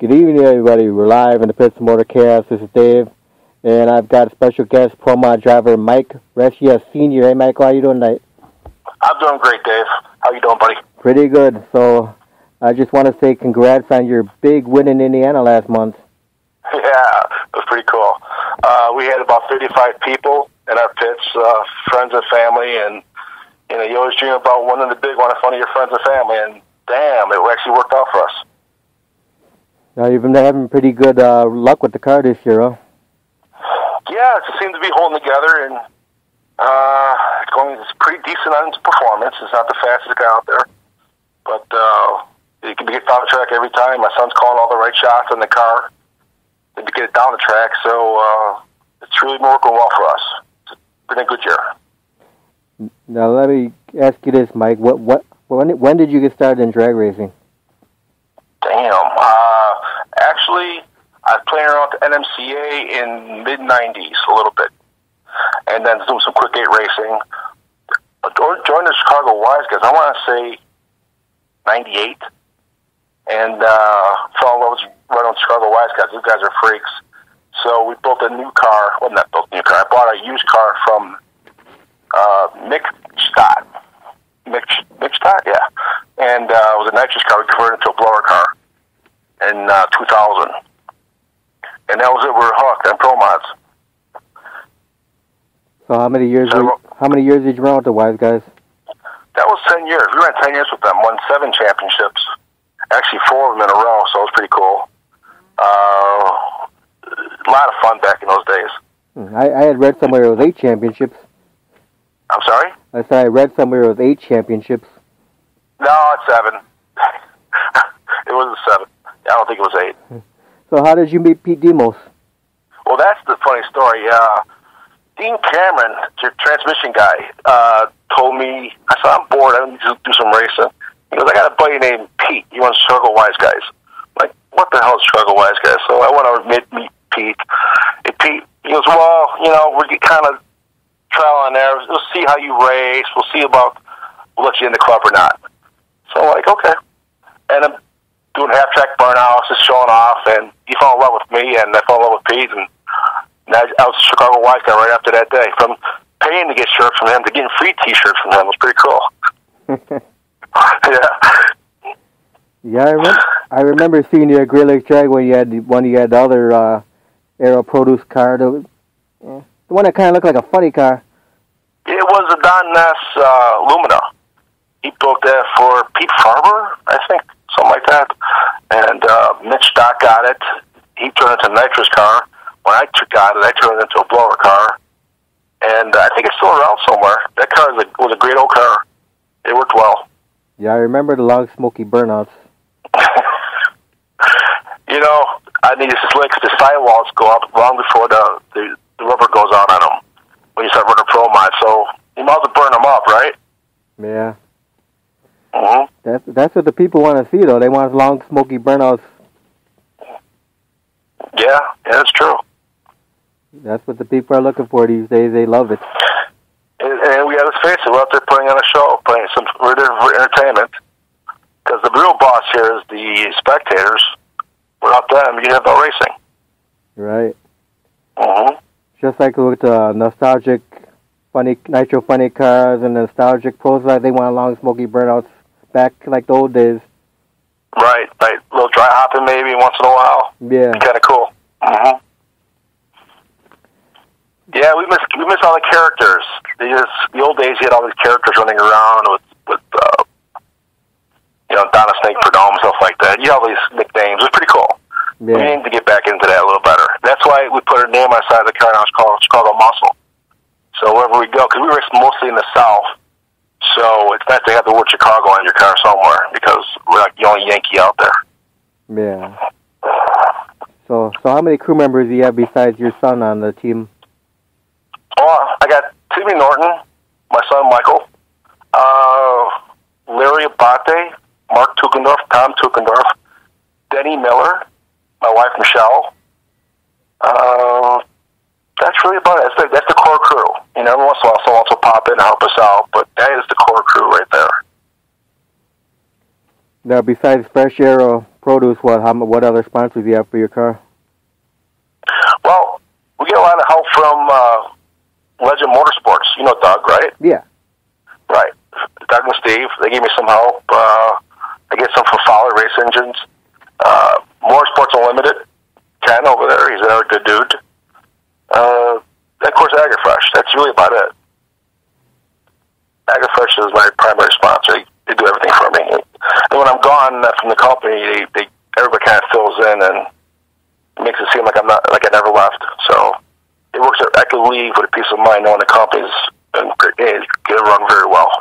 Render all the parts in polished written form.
Good evening, everybody. We're live in the Pits Motor Chaos. This is Dave, and I've got a special guest, Pro Mod driver Mike Recchia Sr. Hey, Michael, how you doing tonight? I'm doing great, Dave. How you doing, buddy? Pretty good. So, I just want to say congrats on your big win in Indiana last month. Yeah, it was pretty cool. We had about 35 people in our pits, friends and family, and you always dream about winning the big one in front of your friends and family, and damn, it actually worked out for us. Now, you've been having pretty good luck with the car this year, huh? Yeah, it seems to be holding together, and it's pretty decent on its performance. It's not the fastest guy out there, but you can get down the track every time. My son's calling all the right shots in the car to get it down the track, so it's really been working well for us. It's been a good year. Now, let me ask you this, Mike. When did you get started in drag racing? Damn. Actually, I was playing around the NMCA in mid-'90s a little bit, and then doing some quick 8 racing. Joined the Chicago Wise Guys, I want to say 98, and fell in love with running with Chicago Wise Guys. These guys are freaks. So we built a new car. Well, not built a new car. I bought a used car from Mick Stott. Mick Stott, yeah. And it was a nitrous car. We converted it into a blower car in 2000. And that was it. We were hooked on Pro Mods. So how many years did you run with the Wise Guys? That was 10 years. We ran 10 years with them. Won 7 championships. Actually, 4 of them in a row, so it was pretty cool. A lot of fun back in those days. I had read somewhere it was 8 championships. I'm sorry? I said I read somewhere it was 8 championships. No, it's 7. It was a 7. I don't think it was 8. So how did you meet Pete Demos? Well, that's the funny story. Dean Cameron, the transmission guy, told me, I said, I'm bored. I need to do some racing. He goes, I got a buddy named Pete. He runs Chicago Wise Guys. I'm like, what the hell is Chicago Wise Guys? So I went over to meet Pete. And Pete, he goes, well, we're kind of trial on there. We'll see how you race. We'll see about we'll let you in the club or not. So I'm like, okay. And I'm doing half-track burnouts, just showing off, and he fell in love with me, and I fell in love with Pete, and I was a Chicago Wise Guy right after that day. From paying to get shirts from him to getting free T-shirts from him, it was pretty cool. Yeah. Yeah, I remember seeing you at Great Lakes Drag when you had the other Aero Produce car, the one that kind of looked like a funny car. It was a Don Ness Lumina. He built that for Pete Farber, I think, something like that. And Mitch Stock got it. He turned it into a nitrous car. When I got it, I turned it into a blower car. And I think it's still around somewhere. That car was a great old car. It worked well. Yeah, I remember the long smoky burnouts. I think it's slicks. The sidewalls go up long before the rubber goes out on them when you start running Pro Mod. So you might as well burn them up, right? Yeah. Mm-hmm. That's what the people want to see, though. They want long smoky burnouts. Yeah, that's true. That's what the people are looking for these days. They love it. And we got to face it. We're out there putting on a show, playing some entertainment. Because the real boss here is the spectators. Without them, you have no racing. Right. Mm-hmm. Just like with the nostalgic, funny nitro funny cars and the nostalgic pros, like they want long smoky burnouts back like the old days. Right. A little dry hopping maybe once in a while. Yeah. Kind of cool. Mm-hmm. Yeah, we miss all the characters. The old days, you had all these characters running around with Donna Snake Perdome, stuff like that. You had all these nicknames. It was pretty cool. Yeah. We need to get back into that a little better. That's why we put our name on the side of the car now. It's called Chicago Muscle. So wherever we go, because we race mostly in the South, so it's nice to have the word Chicago on your car somewhere because we're like the only Yankee out there. Yeah. So how many crew members do you have besides your son on the team? Oh, I got Timmy Norton, my son Michael, Larry Abate, Mark Tukendorf, Tom Tukendorf, Denny Miller, my wife Michelle. That's really about it. That's the core crew. Every once in a while someone else will pop in and help us out, but that is the core crew right there. Now, besides Fresh Aero produce, what other sponsors do you have for your car? Well, we get a lot of help from Legend Motorsports. You know Doug, right? Yeah. Right. Doug and Steve, they gave me some help. I get some from Fowler Race Engines. Motorsports Unlimited, Ken over there, he's another good dude. Of course, AgriFresh. That's really about it. AgriFresh is my primary sponsor. They do everything for me. And when I'm gone from the company, everybody kind of fills in and makes it seem like I never left. So it works. I could leave with a peace of mind knowing the company's going to run very well.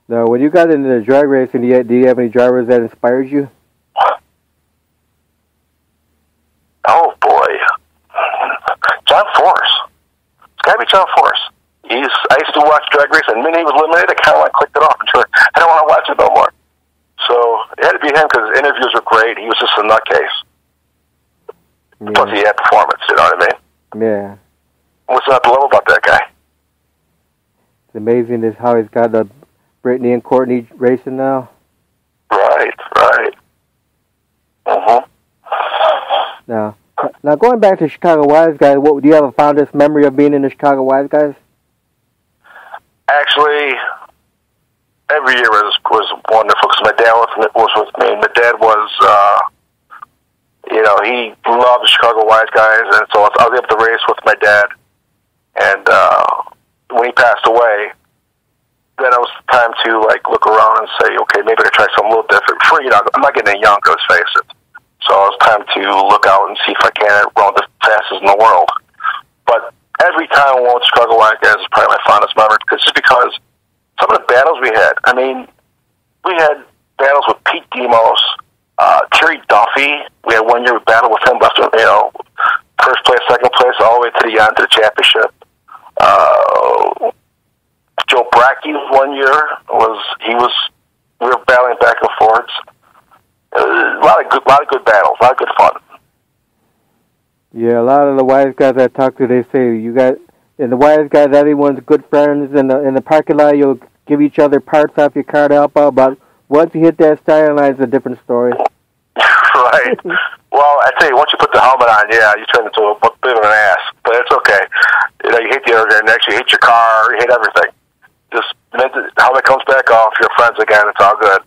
Now, when you got into the drag racing, do you have any drivers that inspired you? Oh boy, John Force. It's got to be John Force. I used to watch drag race, and when he was eliminated, I kind of clicked it off and said, I don't want to watch it no more. So it had to be him because his interviews were great. He was just a nutcase. Yeah. Plus, he had performance. You know what I mean? Yeah. What's not to love about that guy? It's amazing is how he's got the Brittany and Courtney racing now. Right. Now, going back to Chicago Wise Guys, do you have a fondest memory of being in the Chicago Wise Guys? Actually, every year was wonderful because my dad was with me. My dad was, he loved the Chicago Wise Guys, and so I was able to race with my dad. And when he passed away, then it was time to look around and say, okay, maybe I can try something a little different. I'm not getting any younger, let's face it. So it was time to look out and see if I can run the fastest in the world. But every time I went with Chicago Wise Guys is probably my fondest memory, just because some of the battles we had. I mean, we had battles with Pete Demos, Terry Duffy. We had 1 year we battled with him, left first place, second place, all the way to the end, to the championship. Joe Brackey 1 year we were battling back and forth. A lot of good battles, a lot of good fun. Yeah, a lot of the Wise Guys I talk to, they say in the Wise Guys, everyone's good friends. In the parking lot, you'll give each other parts off your car to help out. But once you hit that starting line, it's a different story. Right. Well, I tell you, once you put the helmet on, you turn into a bit of an ass. But it's okay. You hate the aerodynamics, you hate your car, you hate everything. Just the helmet comes back off, you're friends again. It's all good.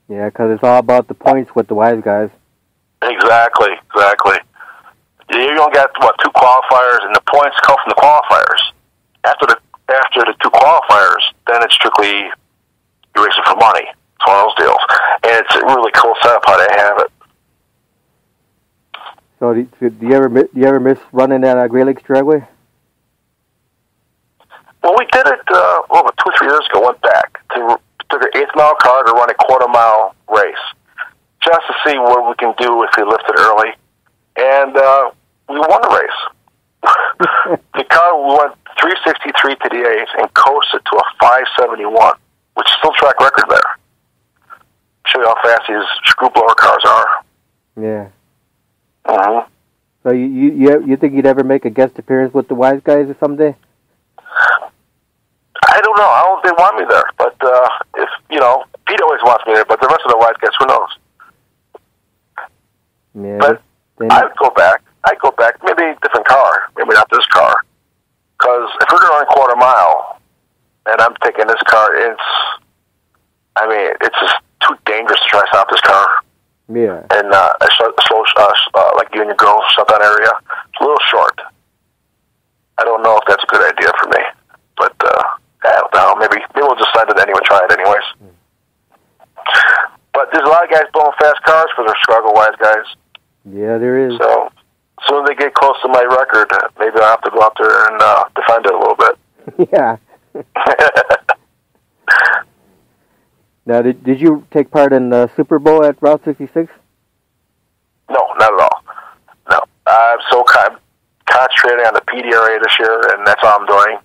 Yeah, because it's all about the points with the Wise Guys. Exactly. You don't get 2 qualifiers, and the points come from the qualifiers. After the 2 qualifiers, then it's strictly you're racing for money. It's one of those deals, and it's a really cool setup how they have it. So, do you ever miss running that Great Lakes Dragway? Well, we did it 2 or 3 years ago. Went back took an 1/8 mile car to run a 1/4 mile race, just to see what we can do if we lifted early, and we won the race. The car went 363 to the 8th and coasted to a 571, which is still track record there. Show you how fast these screw blower cars are. Yeah. Mm-hmm. So you think you'd ever make a guest appearance with the Wise Guys someday? I don't know. I don't think they want me there, but if Pete always wants me there, but the rest of the Wise Guys, who knows? Yeah. But I'd go back. Maybe a different car. Maybe not this car. Because if we're going to run 1/4 mile, and I'm taking this car, it's just too dangerous to try to stop this car. Yeah. And a slow, like Union Grove shutdown area, it's a little short. I don't know if that's a good idea for me, but I don't know. Maybe we'll decide it anyway. Try it anyways. But there's a lot of guys blowing fast cars for their Chicago Wise Guys. Yeah, there is. So as soon as they get close to my record, maybe I'll have to go out there and defend it a little bit. Yeah. Now, did you take part in the Super Bowl at Route 66? No, not at all. No. I'm so concentrating on the PDRA this year, and that's all I'm doing.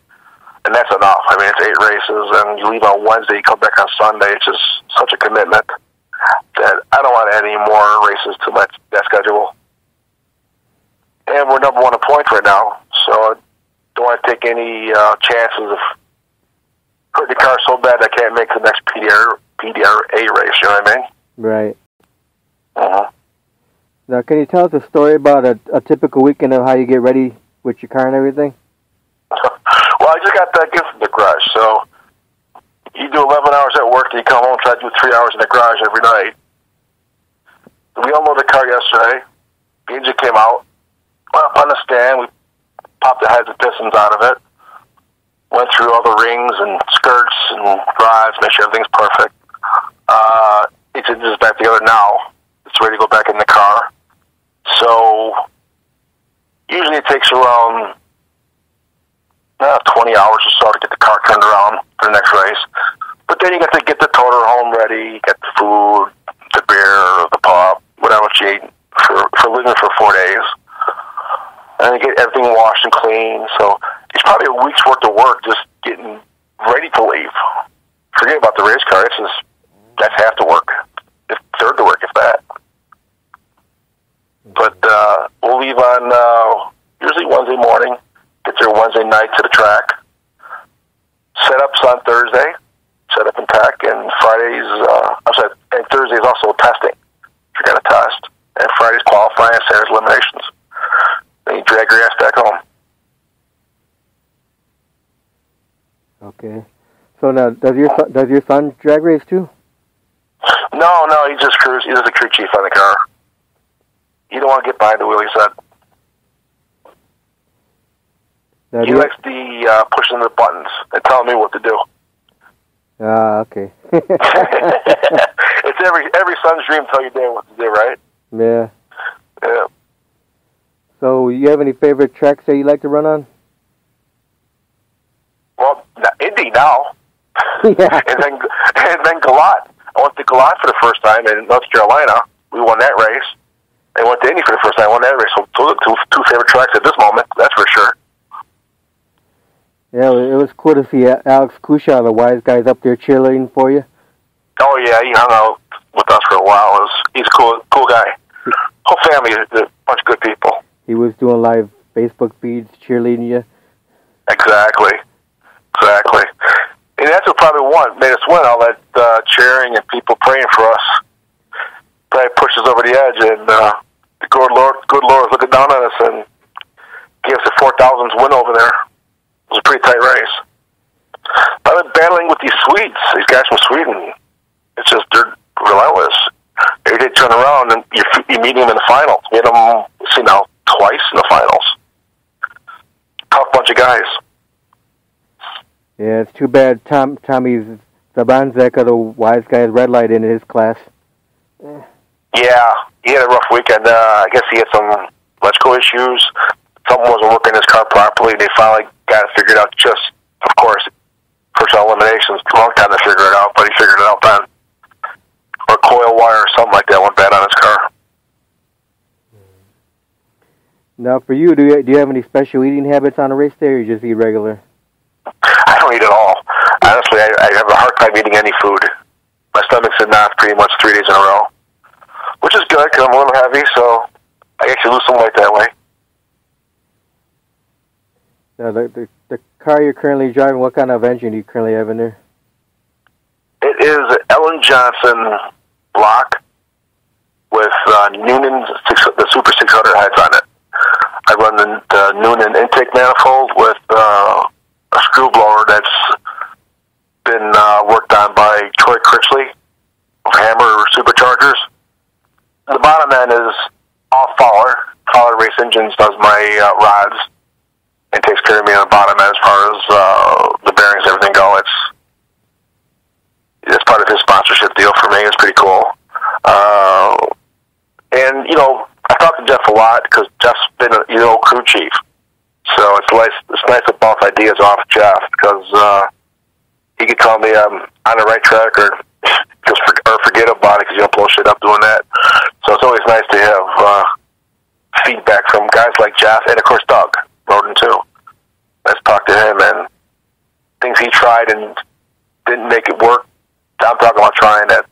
And that's enough. It's 8 races, and you leave on Wednesday, you come back on Sunday. It's just such a commitment that I don't want any more races to that schedule. And we're number 1 in points right now, so I don't want to take any chances of hurting the car so bad I can't make the next PDRA race, you know what I mean? Right. Uh-huh. Now, can you tell us a story about a typical weekend of how you get ready with your car and everything? Well, I just got that gift from the garage, so you do 11 hours at work, and you come home and try to do 3 hours in the garage every night. We unloaded the car yesterday. The engine came out. Went up on the stand. We popped the heads and pistons out of it. Went through all the rings and skirts and rods, make sure everything's perfect. It's just back together now. It's ready to go back in the car. So usually it takes around 20 hours or so to get the car turned around for the next race. But then you got to get the toter home ready, get the food, the beer, the pop, whatever you eat for living for 4 days. And then get everything washed and clean. So it's probably a week's worth of work just getting ready to leave. Forget about the race car. That's half the work. It's third the work, if that. But we'll leave on usually Wednesday morning, get there Wednesday night to the track. Setups on Thursday, set up and pack, and Fridays, and Thursday is also testing. You're going to test. And Friday's qualifying, and Saturday's eliminations. Then you drag your ass back home. Okay. So now, does your son drag race too? No, he's just cruise. He's just a crew chief on the car. You don't want to get behind the wheel, he said. He likes the pushing the buttons and telling me what to do. Okay. It's every son's dream to tell your dad what to do, right? Yeah. Yeah. So, you have any favorite tracks that you like to run on? Well, Indy now. Yeah. and then Galat. I went to Galat for the first time in North Carolina. We won that race. I went to Indy for the first time. I won that race. So those are two favorite tracks at this moment. That's for sure. Yeah, it was cool to see Alex Kusha, the wise guys, up there cheerleading for you. Oh yeah, he hung out with us for a while. He's a cool guy. Whole family is a bunch of good people. He was doing live Facebook feeds, cheerleading you. Exactly. And that's what probably made us win. All that cheering and people praying for us probably pushed us over the edge. And the good Lord was looking down on us and gave us a 4,000th win over there. It was a pretty tight race. I've been battling with these Swedes, these guys from Sweden. It's just, they're relentless. They turn around and you meet them in the finals. We had them, twice in the finals. Tough bunch of guys. Yeah, it's too bad Tommy's Zabanzek of the wise guys red light in his class. Yeah, he had a rough weekend. I guess he had some electrical issues. Something wasn't working in his car properly. They finally got it figured out just, of course, first eliminations. Took a long time to figure it out, but he figured it out then. Or coil wire or something like that went bad on his car. Now, for you, do you have any special eating habits on a race day, or you just eat regular? I don't eat at all. Honestly, I have a hard time eating any food. My stomach's in knots pretty much 3 days in a row, which is good because I'm a little heavy, so I actually lose some weight that way. Now, the car you're currently driving, what kind of engine do you currently have in there? It is Ellen Johnson block with Noonan, the Super 600 heads on it. I run the Noonan intake manifold with a screw blower that's been worked on by Troy Critchley of Hammer Superchargers. The bottom end is all Fowler. Fowler Race Engines does my rods and takes care of me on the bottom end as far as the bearings and everything go. It's part of his sponsorship deal for me. It's pretty cool. And, I talk to Jeff a lot because Jeff's been a crew chief. So it's nice to bounce ideas off Jeff because he could tell me I'm on the right track or forget about it because you don't blow shit up doing that. So it's always nice to have feedback from guys like Jeff and, of course, Doug Roden, too. Let's talk to him and things he tried and didn't make it work. I'm talking about trying that.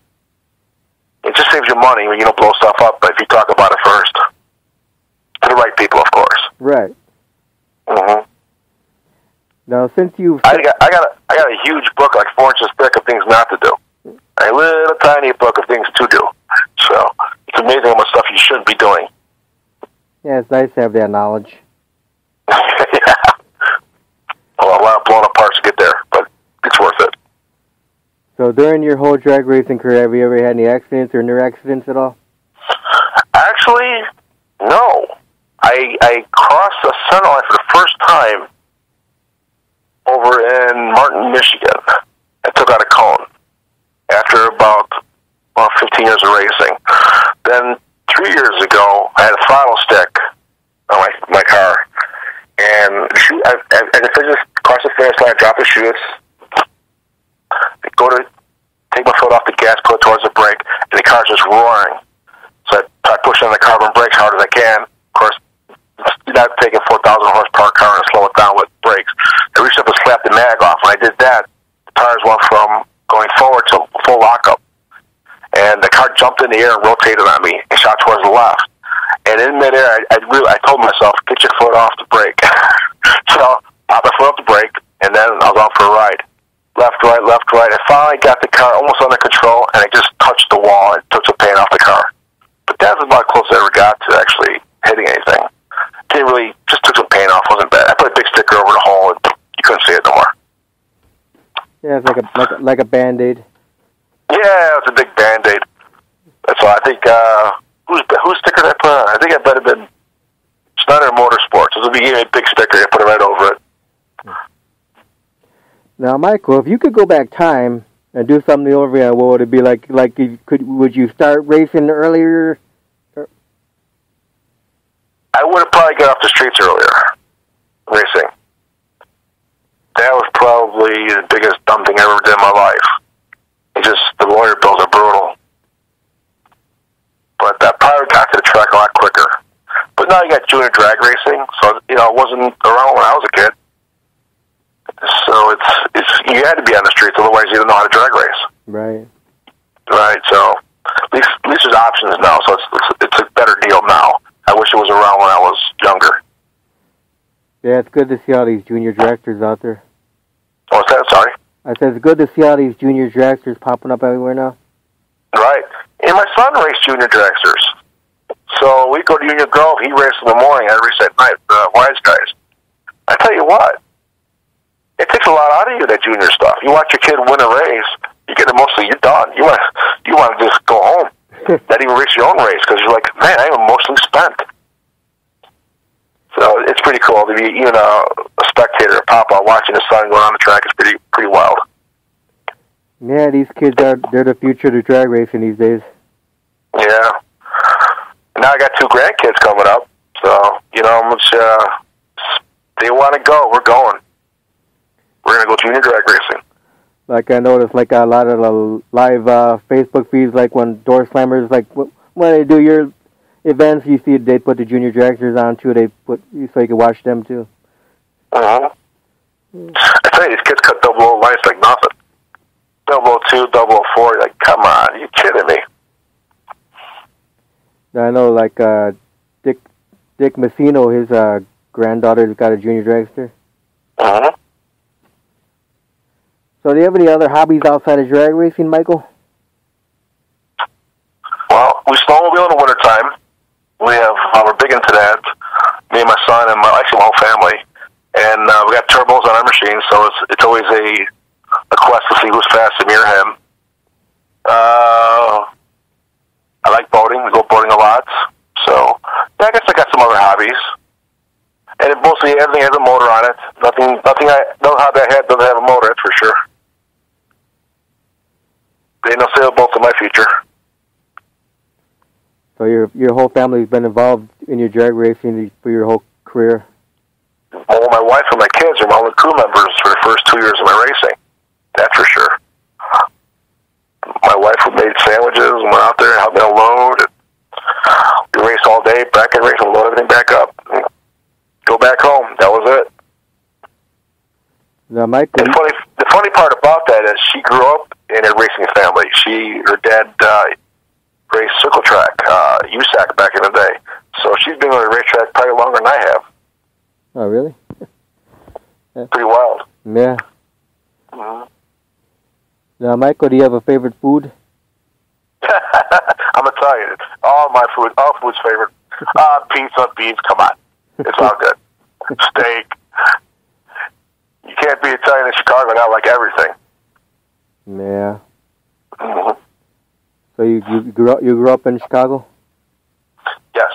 It just saves you money when you don't blow stuff up, but if you talk about it first. To the right people, of course. Right. Mm-hmm. Now, since you've... I got a huge book, like 4 inches thick, of things not to do. A little tiny book of things to do. So, it's a amazing amount of stuff you shouldn't be doing. Yeah, it's nice to have that knowledge. Yeah. Well, a lot of blown up parts to get there, but it's worth it. So during your whole drag racing career, have you ever had any accidents or near accidents at all? Actually, no. I crossed the center line for the first time over in Martin, Michigan. I took out a cone after about 15 years of racing. Then 3 years ago, I had a throttle stick on my car, and I just crossed the finish line, dropped the chutes, go to take my foot off the gas, put it towards the brake, and the car's just roaring. So I push on the carbon brakes hard as I can. Of course, you're not taking 4,000 horsepower car and slow it down with brakes. I reached up and slapped the mag off. When I did that, the tires went from going forward to full lockup. And the car jumped in the air and rotated on me and shot towards the left. And in midair, I told myself, get your foot off the brake. So popped my foot off the brake, and then I was off for a ride. Left, right. I finally got the car almost under control, and I just touched the wall and took some paint off the car. But that was about close I ever got to actually hitting anything. Didn't really, just took some paint off, wasn't bad. I put a big sticker over the hole, and you couldn't see it no more. Yeah, it's like a Band-Aid. Yeah, it's a big Band-Aid. That's all. I think, whose sticker did I put on? I think it might have been Snyder Motorsports. It was a big sticker. I put it right over it. Now, Michael, if you could go back time and do something over again, what would it be like? Would you start racing earlier? I would have probably got off the streets earlier, racing. That was probably the biggest dumb thing I ever did in my life. The lawyer bills are brutal. But I probably got to the track a lot quicker. But now you got junior drag racing, so it wasn't around when I was a kid. So it's you had to be on the streets, otherwise you didn't know how to drag race. Right. Right. So at least there's options now. So it's a better deal now. I wish it was around when I was younger. Yeah, it's good to see all these junior dragsters out there. What's that? Sorry. I said it's good to see all these junior dragsters popping up everywhere now. Right. And my son raced junior dragsters. So we go to Union Grove. He raced in the morning. I race at night. The Wise guys. I tell you what. It takes a lot out of you, that junior stuff. You watch your kid win a race, you get emotionally, you're done. You want to just go home, not even race your own race, because you're like, man, I'm emotionally spent. So it's pretty cool to be even a spectator, a papa, watching his son going on the track. It's pretty wild. Yeah, these kids they're the future of drag racing these days. Yeah. And now I got 2 grandkids coming up, so they want to go. We're going. We're going to go junior drag racing. Like I noticed, like a lot of the live Facebook feeds, like when Door Slammers, like when they do your events, you see they put the junior dragsters on too. They put so you can watch them too. I tell you, these kids cut 00 lines like nothing. 002, 004. You're like, come on, are you kidding me? I know, like Dick Messino, his granddaughter's got a junior dragster. So do you have any other hobbies outside of drag racing, Michael? Well, we snowmobile in the wintertime. We're big into that. Me and my son and my whole family. And we got turbos on our machines, so it's always a quest to see who's faster, me or him. I like boating. We go boating a lot. So, yeah, I guess I got some other hobbies. And mostly everything has a motor on it. No hobby I had doesn't have a motor, that's for sure. There ain't no sailboats in my future. So your whole family's been involved in your drag racing for your whole career? Oh, my wife and my kids are my only crew members for the first 2 years of my racing. That's for sure. My wife made sandwiches and went out there and helped me unload. We raced all day, bracket race, and load everything back up. Go back home. That was it. Now, Michael, the funny part about that is she grew up in a racing family. Her dad raced circle track, USAC back in the day. So she's been on the racetrack probably longer than I have. Oh, really? Pretty wild. Yeah. Now, Michael, do you have a favorite food? I'm Italian. All food's favorite. Pizza, beans, come on. It's all good. Steak. You can't be Italian in Chicago and not like everything. Yeah. Mm-hmm. So you grew up in Chicago? Yes.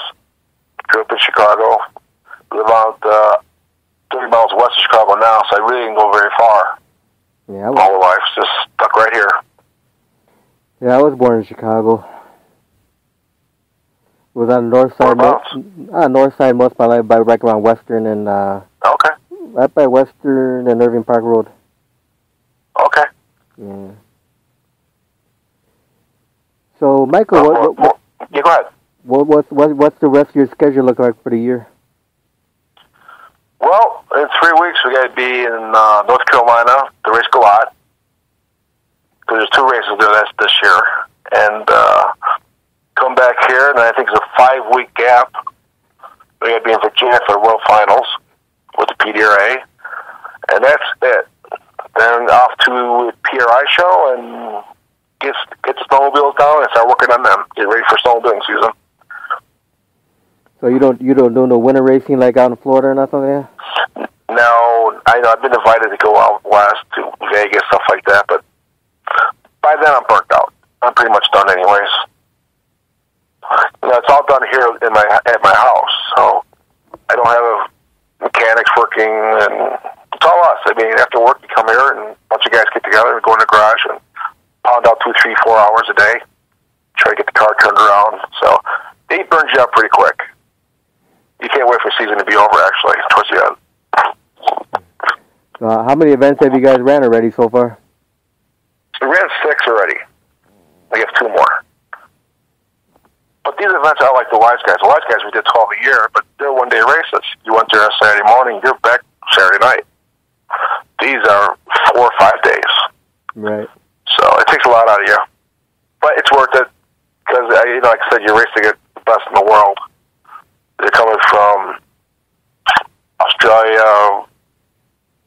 Grew up in Chicago. Live about 30 miles west of Chicago now, so I really didn't go very far. Yeah. All my life, just stuck right here. Yeah, I was born in Chicago. Was on the north side. North side most of my life, right around Western and okay. Right by Western and Irving Park Road. Okay. Yeah. So, Michael, yeah, go ahead. What's the rest of your schedule look like for the year? Well, in 3 weeks we got to be in North Carolina to race Galat. Because there's 2 races there this year, and come back here, and I think it's a 5-week gap. We got to be in Virginia for the World Finals with the PDRA, and that's it. Then off to the PRI show and get the snowmobiles down and start working on them. Get ready for snowmobiling season. So you don't do no winter racing like out in Florida or nothing like that? No, I've been invited to go out west to Vegas, stuff like that, but by then I'm burnt out. I'm pretty much done anyways. It's all done here at my house, so I don't have mechanics working, and it's all us. I mean, after work, you come here, and a bunch of guys get together and go in the garage and pound out 2, 3, 4 hours a day, try to get the car turned around. So it burns you out pretty quick. You can't wait for the season to be over, actually, towards the end. How many events have you guys ran already so far? We ran 6 already. We have 2 more. But these events are like the Wise Guys. The Wise Guys, we did 12 a year, but they're one-day races. You went there on Saturday morning, you're back Saturday night. These are 4 or 5 days. Right. So it takes a lot out of you. But it's worth it because, like I said, you're racing against the best in the world. They're coming from Australia,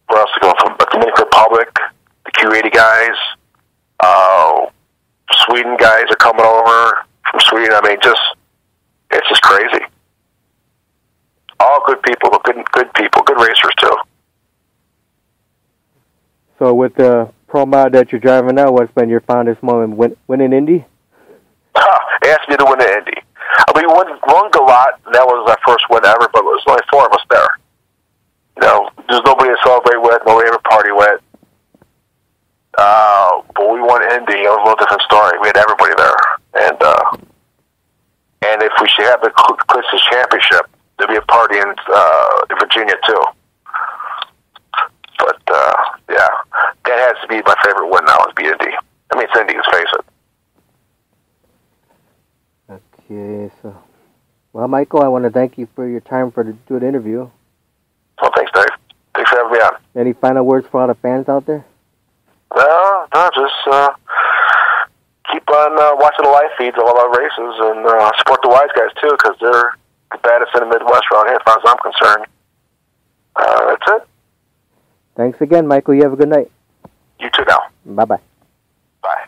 where else are they going from? The Dominican Republic, the Q80 guys, Sweden guys are coming over from Sweden. I mean, it's just crazy. All good people, good people, good racers too. So with the pro mod that you're driving now, what's been your fondest moment? Winning Indy? It asked me to win the Indy. I mean, won Galat, and that was our first win ever, but there was only 4 of us there. There's nobody to celebrate with, nobody to party with. But we won Indy. It was a little different story. We had everybody there. And if we should have the Cliffs Championship, there'd be a party in Virginia, too. But, yeah, that has to be my favorite win now, is beat Indy. I mean, it's Indy, let's face it. Okay, so... Well, Michael, I want to thank you for your time to do the interview. Well, thanks, Dave. Thanks for having me on. Any final words for all the fans out there? No, just keep on watching the live feeds of all our races and support the Wise Guys, too, because they're the baddest in the Midwest around here, as far as I'm concerned. That's it. Thanks again, Michael. You have a good night. You too now. Bye-bye. Bye.